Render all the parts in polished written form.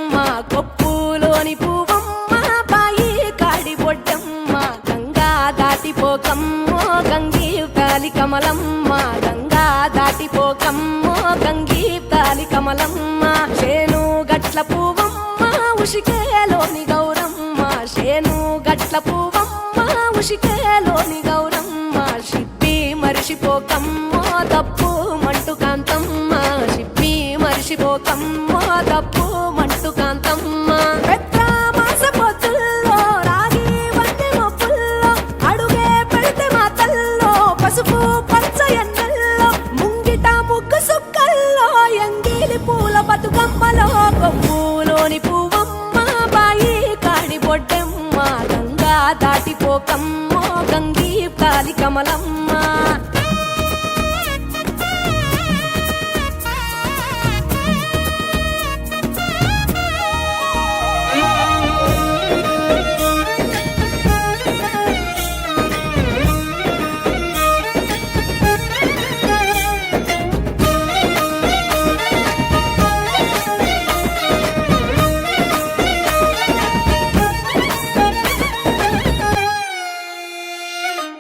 బొడ్డెమ్మ కొప్పులోని పువ్వమ్మ బాయి కాడి బొడ్డెమ్మ గంగా దాటిపోకమ్మో గంగీ తాలి కమలమ్మ గంగా దాటిపోకమ్మో గంగీ తాలి కమలమ్మ శేను గట్ల పువ్వమ్మ ఉషికేలోని గౌరమ్మ శేను గట్ల పువ్వమ్మ ఉషికేలోని గౌరమ్మ షిప్పి మరిషిపోకమ్మో తప్పు మంటు కాంతమ్మ షిప్పి మరిషిపోకమ్మో తప్పు మంటు కాంతమ్మ పెద్ద పొత్తుల్లో రాగి వంటి మొప్పుల్లో అడుగే పెడితే మాతల్లో పసుపు పచ్చ ఎన్నెల్లో ముంగిట ముగ్గు సుక్కల్లో ఎంగిలి పూల బతుకమ్మలో కొమ్ములోని పువ్వమ్మ బాయి కాడి బొడ్డెమ్మ గంగా దాటిపోకమ్మో గంగీ తాలి కమలమ్మ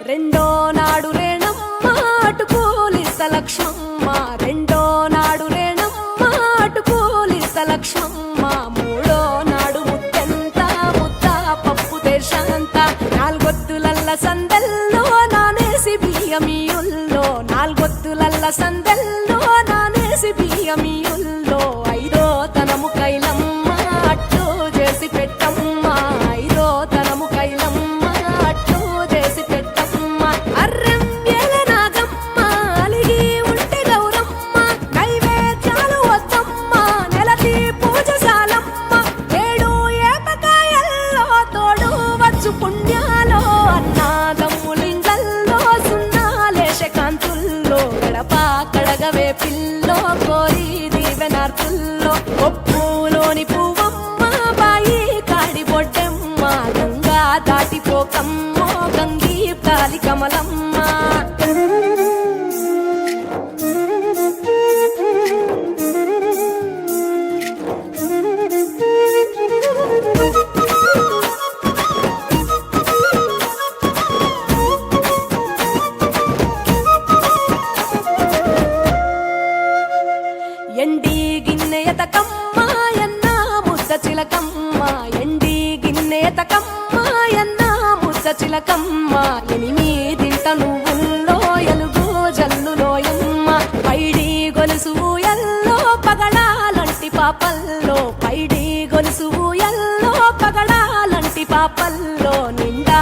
రెండో నాడు రేణమ్మ అటుకూలిస్త లక్ష్మమ్మ రెండో నాడు రేణమ్మ అటుకూలిస్త లక్ష్మమ్మ మూడో నాడు ముత్తెంత ముద్ద పప్పు దేశంత నాలుగొత్తులల్ల సందెల్లో నానేసి బియ్యమియుల్లో నాలుగొత్తులల్ల సందెల్లో నానేసి బియ్యమియుల్లో ఐదో తనము కైలమ్మ అట్టు చేసి పెట్టమ్మ ఐదో తనము కైలమ్మ అట్టు చేసి పెట్టమ్మ అర్రెం ఏల నాగమ్మ అలిగి ఉంటే గౌరమ్మ నైవేద్యాలు వద్దమ్మ నెలకి పూజశాలమ్మ ఏడు ఏపకాయల్లో తోడు వచ్చు పుణ్యాలో అన్నాదమ్ములింగల్లో సున్నాలేశ కాంతుల్లో గడప కడగవే పిల్లో కోరి దీవెనార్తుల్లో ఒప్పులోని పువ్వమ్మ బాయి కాడి బొడ్డెమ్మ గంగా దాటిపోకమ్మో గంగీ తాలి కమలమ్మ ఎండి గిన్నెయతకమ్మ ఎన్న ముద్ద చిలకమ్మ ఎండి గిన్నెయతకమ్మ ఎన్న ముద్ద చిలకమ్మ ఎనిమిదింట నువ్వుల్లో ఎలుగు జల్లులోయమ్మ పైడి గొలుసు ఎల్లో పగడాలంటి పాపల్లో పైడి గొలుసు ఎల్లో పగడాలంటి పాపల్లో నిండా